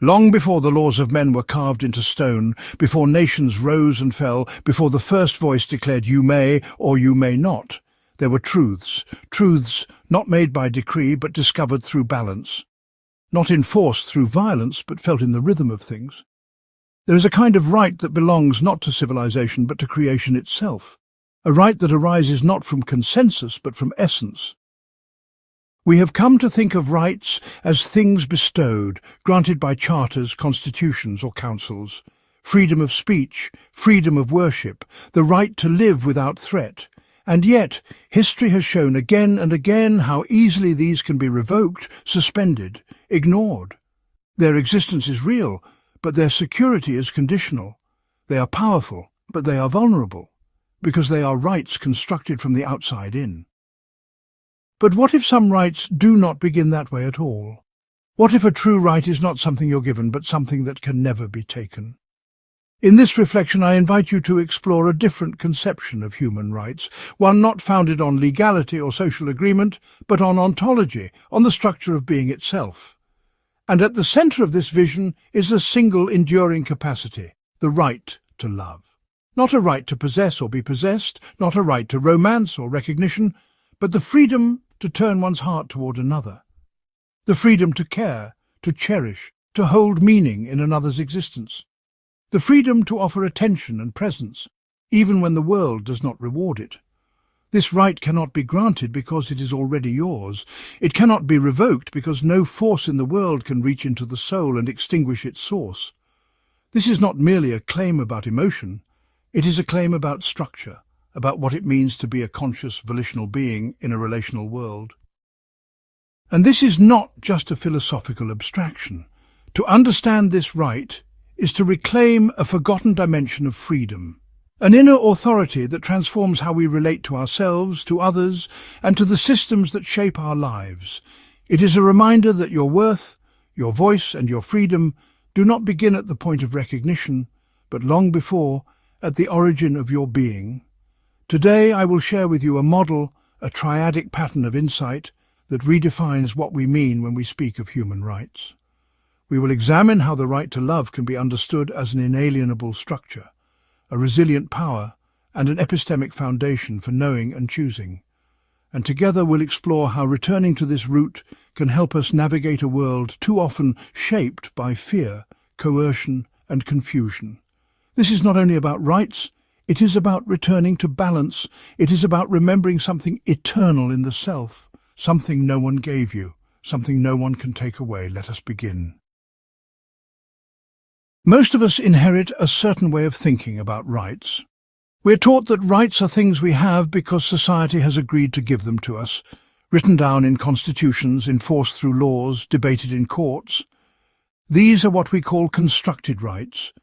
Long before the laws of men were carved into stone, before nations rose and fell, before the first voice declared you may or you may not, there were truths not made by decree but discovered through balance, not enforced through violence but felt in the rhythm of things. There is a kind of right that belongs not to civilization but to creation itself, a right that arises not from consensus but from essence. We have come to think of rights as things bestowed, granted by charters, constitutions or councils. Freedom of speech, freedom of worship, the right to live without threat. And yet, history has shown again and again how easily these can be revoked, suspended, ignored. Their existence is real, but their security is conditional. They are powerful, but they are vulnerable, because they are rights constructed from the outside in. But what if some rights do not begin that way at all? What if a true right is not something you're given, but something that can never be taken? In this reflection, I invite you to explore a different conception of human rights, one not founded on legality or social agreement, but on ontology, on the structure of being itself. And at the center of this vision is a single enduring capacity, the right to love. Not a right to possess or be possessed, not a right to romance or recognition, but the freedom to turn one's heart toward another. The freedom to care, to cherish, to hold meaning in another's existence. The freedom to offer attention and presence, even when the world does not reward it. This right cannot be granted because it is already yours. It cannot be revoked because no force in the world can reach into the soul and extinguish its source. This is not merely a claim about emotion. It is a claim about structure, about what it means to be a conscious, volitional being in a relational world. And this is not just a philosophical abstraction. To understand this right is to reclaim a forgotten dimension of freedom, an inner authority that transforms how we relate to ourselves, to others, and to the systems that shape our lives. It is a reminder that your worth, your voice, and your freedom do not begin at the point of recognition, but long before, at the origin of your being. Today I will share with you a model, a triadic pattern of insight that redefines what we mean when we speak of human rights. We will examine how the right to love can be understood as an inalienable structure, a resilient power, and an epistemic foundation for knowing and choosing. And together we'll explore how returning to this root can help us navigate a world too often shaped by fear, coercion, and confusion. This is not only about rights, it is about returning to balance. It is about remembering something eternal in the self, something no one gave you, something no one can take away. Let us begin. Most of us inherit a certain way of thinking about rights. We're taught that rights are things we have because society has agreed to give them to us, written down in constitutions, enforced through laws, debated in courts. These are what we call constructed rights.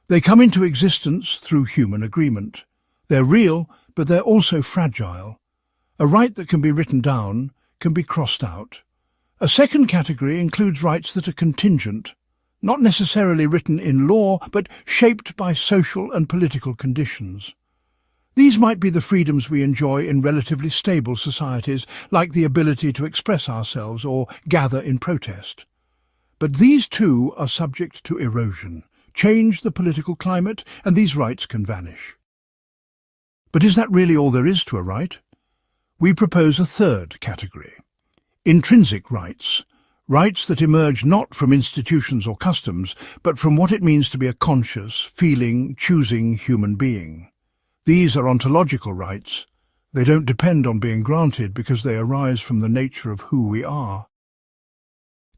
They come into existence through human agreement. They're real, but they're also fragile. A right that can be written down can be crossed out. A second category includes rights that are contingent, not necessarily written in law, but shaped by social and political conditions. These might be the freedoms we enjoy in relatively stable societies, like the ability to express ourselves or gather in protest. But these too are subject to erosion. Change the political climate, and these rights can vanish. But is that really all there is to a right? We propose a third category: intrinsic rights, rights that emerge not from institutions or customs, but from what it means to be a conscious, feeling, choosing human being. These are ontological rights. They don't depend on being granted because they arise from the nature of who we are.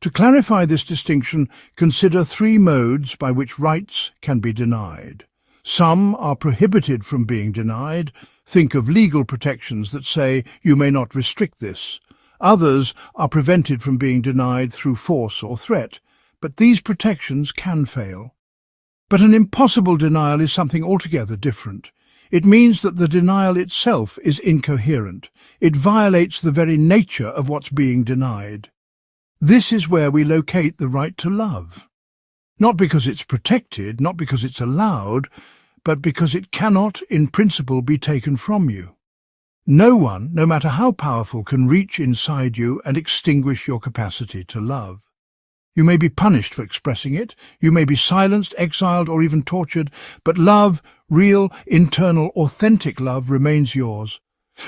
To clarify this distinction, consider three modes by which rights can be denied. Some are prohibited from being denied. Think of legal protections that say you may not restrict this. Others are prevented from being denied through force or threat, but these protections can fail. But an impossible denial is something altogether different. It means that the denial itself is incoherent. It violates the very nature of what's being denied. This is where we locate the right to love. Not because it's protected, not because it's allowed, but because it cannot, in principle, be taken from you. No one, no matter how powerful, can reach inside you and extinguish your capacity to love. You may be punished for expressing it, you may be silenced, exiled, or even tortured, but love, real, internal, authentic love remains yours,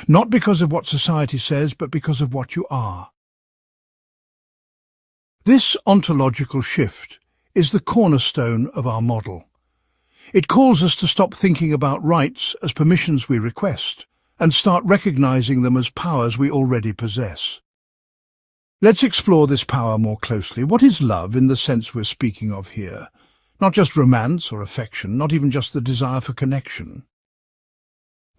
not because of what society says, but because of what you are. This ontological shift is the cornerstone of our model. It calls us to stop thinking about rights as permissions we request, and start recognizing them as powers we already possess. Let's explore this power more closely. What is love in the sense we're speaking of here? Not just romance or affection, not even just the desire for connection.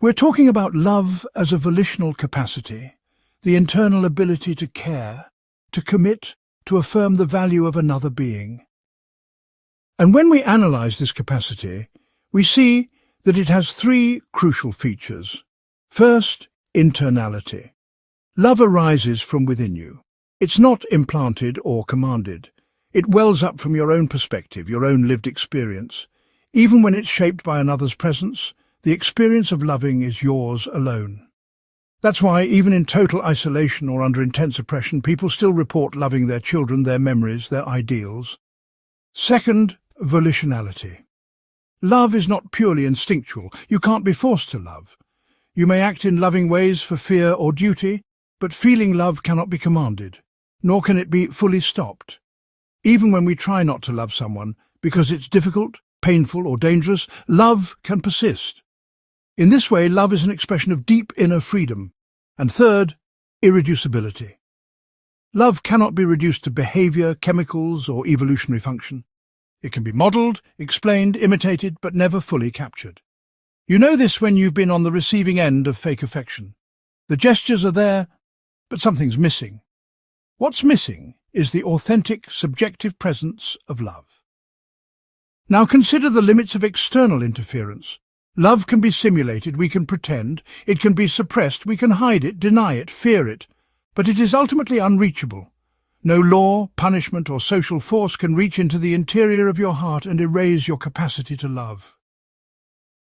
We're talking about love as a volitional capacity, the internal ability to care, to commit, to affirm the value of another being. And when we analyze this capacity, we see that it has three crucial features. First, internality. Love arises from within you. It's not implanted or commanded. It wells up from your own perspective, your own lived experience. Even when it's shaped by another's presence, the experience of loving is yours alone. That's why, even in total isolation or under intense oppression, people still report loving their children, their memories, their ideals. Second, volitionality. Love is not purely instinctual. You can't be forced to love. You may act in loving ways for fear or duty, but feeling love cannot be commanded, nor can it be fully stopped. Even when we try not to love someone, because it's difficult, painful, or dangerous, love can persist. In this way, love is an expression of deep inner freedom. And third, irreducibility. Love cannot be reduced to behavior, chemicals, or evolutionary function. It can be modeled, explained, imitated, but never fully captured. You know this when you've been on the receiving end of fake affection. The gestures are there, but something's missing. What's missing is the authentic, subjective presence of love. Now consider the limits of external interference. Love can be simulated, we can pretend, it can be suppressed, we can hide it, deny it, fear it, but it is ultimately unreachable. No law, punishment, or social force can reach into the interior of your heart and erase your capacity to love.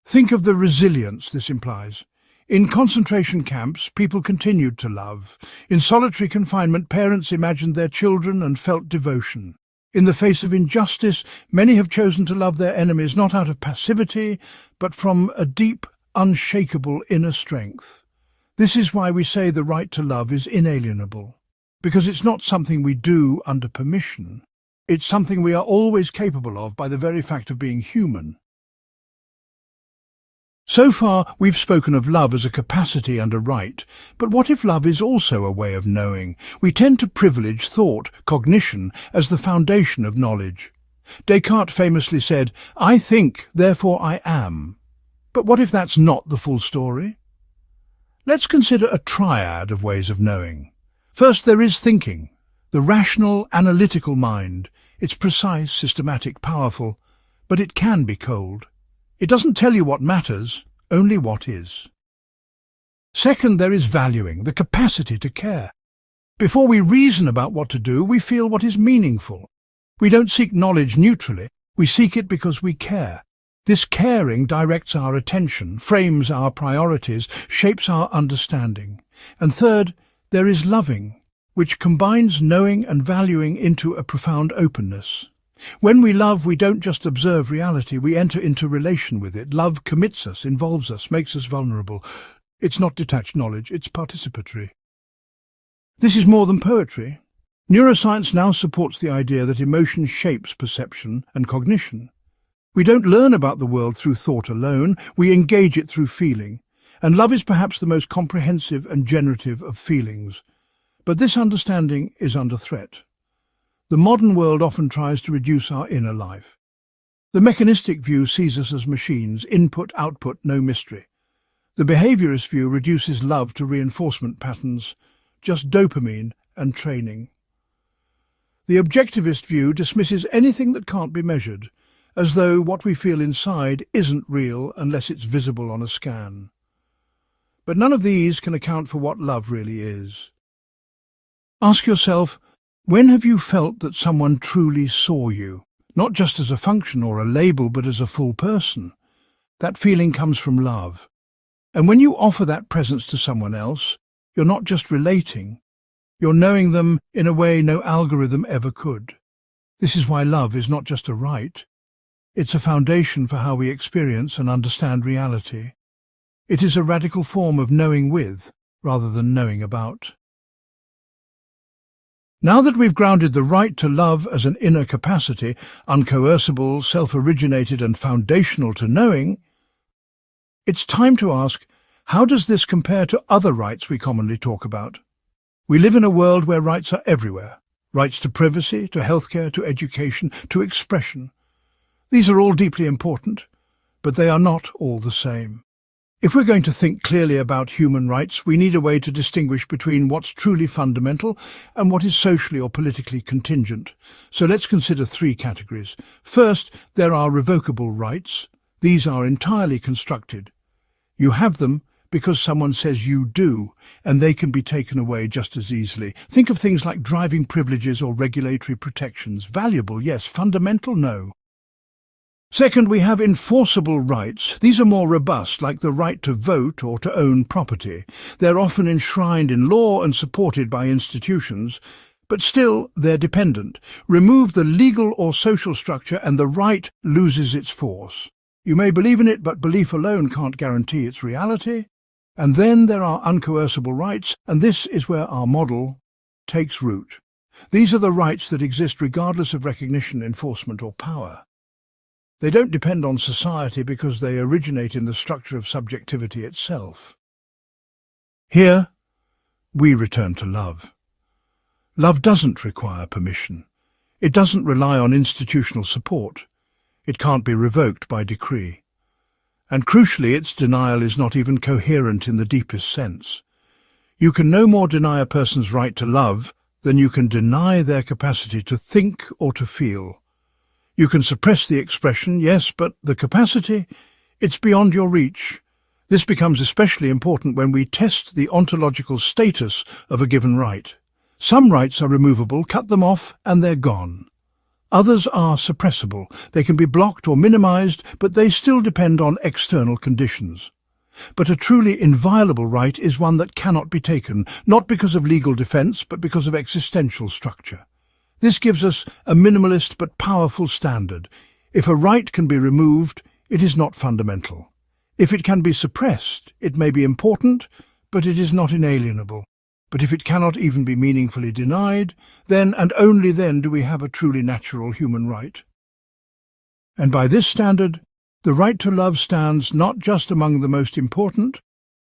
Think of the resilience this implies. In concentration camps, people continued to love. In solitary confinement, parents imagined their children and felt devotion. In the face of injustice, many have chosen to love their enemies not out of passivity, but from a deep, unshakable inner strength. This is why we say the right to love is inalienable, because it's not something we do under permission. It's something we are always capable of by the very fact of being human. So far, we've spoken of love as a capacity and a right, but what if love is also a way of knowing? We tend to privilege thought, cognition, as the foundation of knowledge. Descartes famously said, "I think, therefore I am." But what if that's not the full story? Let's consider a triad of ways of knowing. First, there is thinking, the rational, analytical mind. It's precise, systematic, powerful, but it can be cold. It doesn't tell you what matters, only what is. Second, there is valuing, the capacity to care. Before we reason about what to do, we feel what is meaningful. We don't seek knowledge neutrally, we seek it because we care. This caring directs our attention, frames our priorities, shapes our understanding. And third, there is loving, which combines knowing and valuing into a profound openness. When we love, we don't just observe reality, we enter into relation with it. Love commits us, involves us, makes us vulnerable. It's not detached knowledge, it's participatory. This is more than poetry. Neuroscience now supports the idea that emotion shapes perception and cognition. We don't learn about the world through thought alone, we engage it through feeling. And love is perhaps the most comprehensive and generative of feelings. But this understanding is under threat. The modern world often tries to reduce our inner life. The mechanistic view sees us as machines, input, output, no mystery. The behaviorist view reduces love to reinforcement patterns, just dopamine and training. The objectivist view dismisses anything that can't be measured, as though what we feel inside isn't real unless it's visible on a scan. But none of these can account for what love really is. Ask yourself, when have you felt that someone truly saw you, not just as a function or a label, but as a full person? That feeling comes from love. And when you offer that presence to someone else, you're not just relating, you're knowing them in a way no algorithm ever could. This is why love is not just a right. It's a foundation for how we experience and understand reality. It is a radical form of knowing with, rather than knowing about. Now that we've grounded the right to love as an inner capacity, uncoercible, self-originated and foundational to knowing, it's time to ask, how does this compare to other rights we commonly talk about? We live in a world where rights are everywhere. Rights to privacy, to healthcare, to education, to expression. These are all deeply important, but they are not all the same. If we're going to think clearly about human rights, we need a way to distinguish between what's truly fundamental and what is socially or politically contingent. So let's consider three categories. First, there are revocable rights. These are entirely constructed. You have them because someone says you do, and they can be taken away just as easily. Think of things like driving privileges or regulatory protections. Valuable, yes. Fundamental, no. Second, we have enforceable rights. These are more robust, like the right to vote or to own property. They're often enshrined in law and supported by institutions, but still they're dependent. Remove the legal or social structure and the right loses its force. You may believe in it, but belief alone can't guarantee its reality. And then there are uncoercible rights, and this is where our model takes root. These are the rights that exist regardless of recognition, enforcement or power. They don't depend on society because they originate in the structure of subjectivity itself. Here, we return to love. Love doesn't require permission. It doesn't rely on institutional support. It can't be revoked by decree. And crucially, its denial is not even coherent in the deepest sense. You can no more deny a person's right to love than you can deny their capacity to think or to feel. You can suppress the expression, yes, but the capacity, it's beyond your reach. This becomes especially important when we test the ontological status of a given right. Some rights are removable, cut them off, and they're gone. Others are suppressible. They can be blocked or minimized, but they still depend on external conditions. But a truly inviolable right is one that cannot be taken, not because of legal defense, but because of existential structure. This gives us a minimalist but powerful standard. If a right can be removed, it is not fundamental. If it can be suppressed, it may be important, but it is not inalienable. But if it cannot even be meaningfully denied, then and only then do we have a truly natural human right. And by this standard, the right to love stands not just among the most important,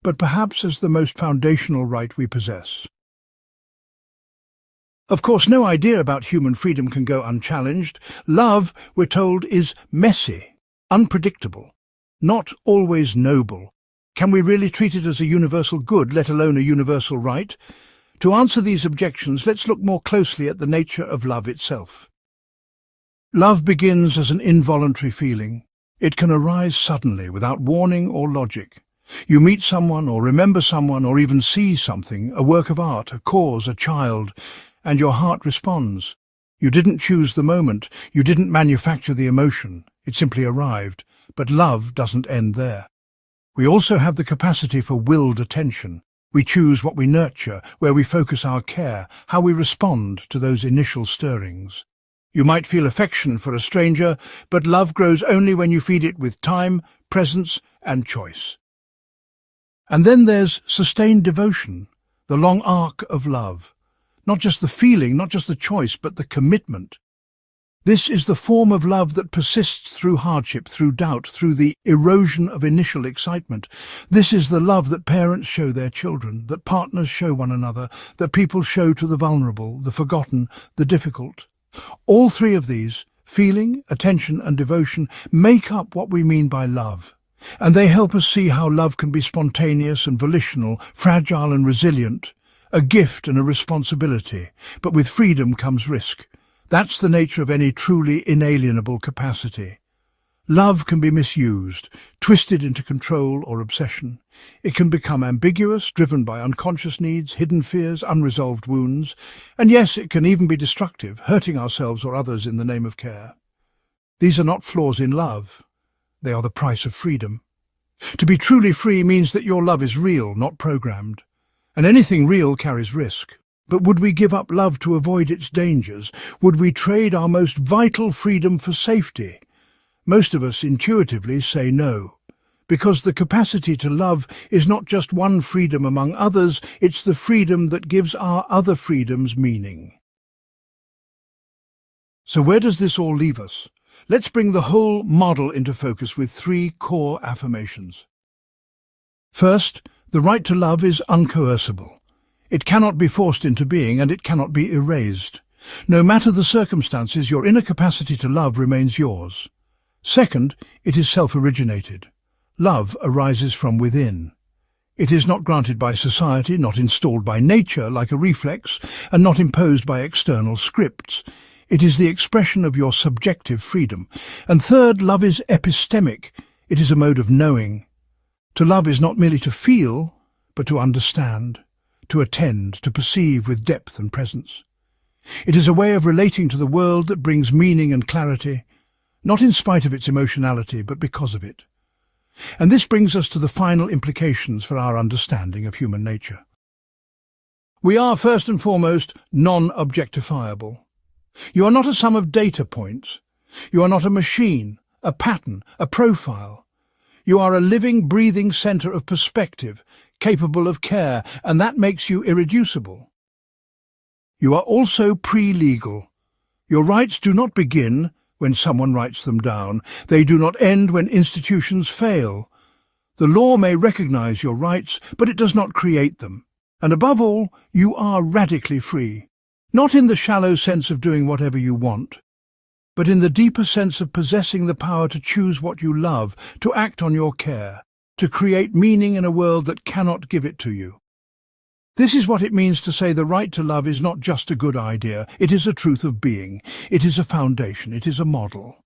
but perhaps as the most foundational right we possess. Of course, no idea about human freedom can go unchallenged. Love, we're told, is messy, unpredictable, not always noble. Can we really treat it as a universal good, let alone a universal right? To answer these objections, let's look more closely at the nature of love itself. Love begins as an involuntary feeling. It can arise suddenly, without warning or logic. You meet someone, or remember someone, or even see something, a work of art, a cause, a child, and your heart responds. You didn't choose the moment. You didn't manufacture the emotion. It simply arrived. But love doesn't end there. We also have the capacity for willed attention. We choose what we nurture, where we focus our care, how we respond to those initial stirrings. You might feel affection for a stranger, but love grows only when you feed it with time, presence, and choice. And then there's sustained devotion, the long arc of love. Not just the feeling, not just the choice, but the commitment. This is the form of love that persists through hardship, through doubt, through the erosion of initial excitement. This is the love that parents show their children, that partners show one another, that people show to the vulnerable, the forgotten, the difficult. All three of these, feeling, attention and devotion, make up what we mean by love. And they help us see how love can be spontaneous and volitional, fragile and resilient, a gift and a responsibility. But with freedom comes risk. That's the nature of any truly inalienable capacity. Love can be misused, twisted into control or obsession. It can become ambiguous, driven by unconscious needs, hidden fears, unresolved wounds. And yes, it can even be destructive, hurting ourselves or others in the name of care. These are not flaws in love. They are the price of freedom. To be truly free means that your love is real, not programmed. And anything real carries risk. But would we give up love to avoid its dangers? Would we trade our most vital freedom for safety? Most of us intuitively say no, because the capacity to love is not just one freedom among others, it's the freedom that gives our other freedoms meaning. So where does this all leave us? Let's bring the whole model into focus with 3 core affirmations. First, the right to love is uncoercible. It cannot be forced into being, and it cannot be erased. No matter the circumstances, your inner capacity to love remains yours. Second, it is self-originated. Love arises from within. It is not granted by society, not installed by nature like a reflex, and not imposed by external scripts. It is the expression of your subjective freedom. And third, love is epistemic. It is a mode of knowing. To love is not merely to feel, but to understand, to attend, to perceive with depth and presence. It is a way of relating to the world that brings meaning and clarity, not in spite of its emotionality, but because of it. And this brings us to the final implications for our understanding of human nature. We are, first and foremost, non-objectifiable. You are not a sum of data points. You are not a machine, a pattern, a profile. You are a living, breathing centre of perspective, capable of care, and that makes you irreducible. You are also pre-legal. Your rights do not begin when someone writes them down. They do not end when institutions fail. The law may recognize your rights, but it does not create them. And above all, you are radically free. Not in the shallow sense of doing whatever you want, but in the deeper sense of possessing the power to choose what you love, to act on your care, to create meaning in a world that cannot give it to you. This is what it means to say the right to love is not just a good idea, it is a truth of being, it is a foundation, it is a model.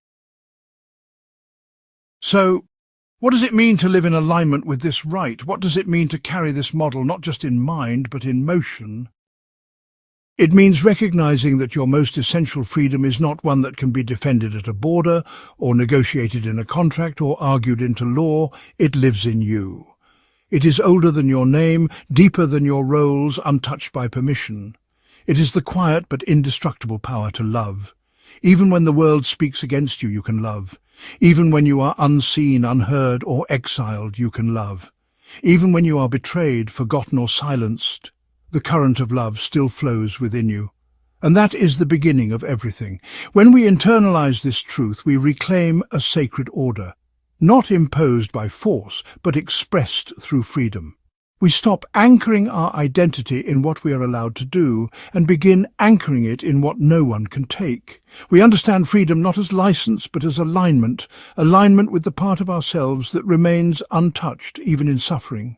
So, what does it mean to live in alignment with this right? What does it mean to carry this model not just in mind, but in motion? It means recognizing that your most essential freedom is not one that can be defended at a border, or negotiated in a contract, or argued into law. It lives in you. It is older than your name, deeper than your roles, untouched by permission. It is the quiet but indestructible power to love. Even when the world speaks against you, you can love. Even when you are unseen, unheard, or exiled, you can love. Even when you are betrayed, forgotten, or silenced, the current of love still flows within you. And that is the beginning of everything. When we internalize this truth, we reclaim a sacred order, not imposed by force, but expressed through freedom. We stop anchoring our identity in what we are allowed to do and begin anchoring it in what no one can take. We understand freedom not as license, but as alignment with the part of ourselves that remains untouched, even in suffering.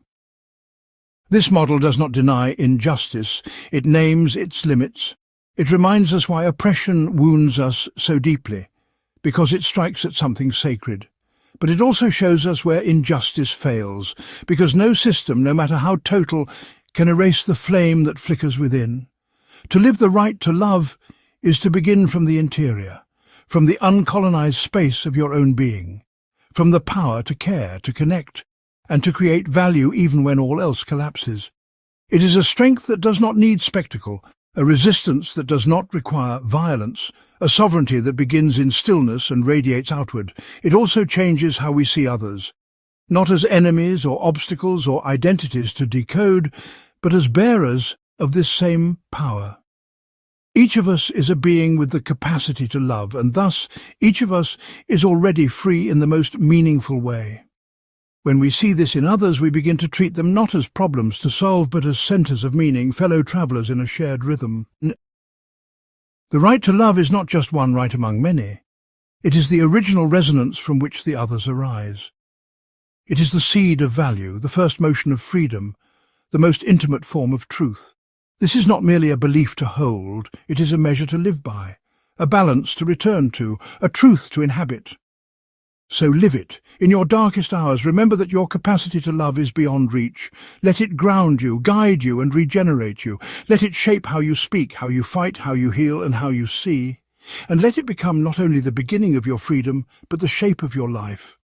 This model does not deny injustice, it names its limits. It reminds us why oppression wounds us so deeply, because it strikes at something sacred. But it also shows us where injustice fails, because no system, no matter how total, can erase the flame that flickers within. To live the right to love is to begin from the interior, from the uncolonized space of your own being, from the power to care, to connect, and to create value even when all else collapses. It is a strength that does not need spectacle, a resistance that does not require violence, a sovereignty that begins in stillness and radiates outward. It also changes how we see others, not as enemies or obstacles or identities to decode, but as bearers of this same power. Each of us is a being with the capacity to love, and thus each of us is already free in the most meaningful way. When we see this in others, we begin to treat them not as problems to solve, but as centers of meaning, fellow travelers in a shared rhythm. The right to love is not just one right among many. It is the original resonance from which the others arise. It is the seed of value, the first motion of freedom, the most intimate form of truth. This is not merely a belief to hold, it is a measure to live by, a balance to return to, a truth to inhabit. So live it. In your darkest hours, remember that your capacity to love is beyond reach. Let it ground you, guide you, and regenerate you. Let it shape how you speak, how you fight, how you heal, and how you see. And let it become not only the beginning of your freedom, but the shape of your life.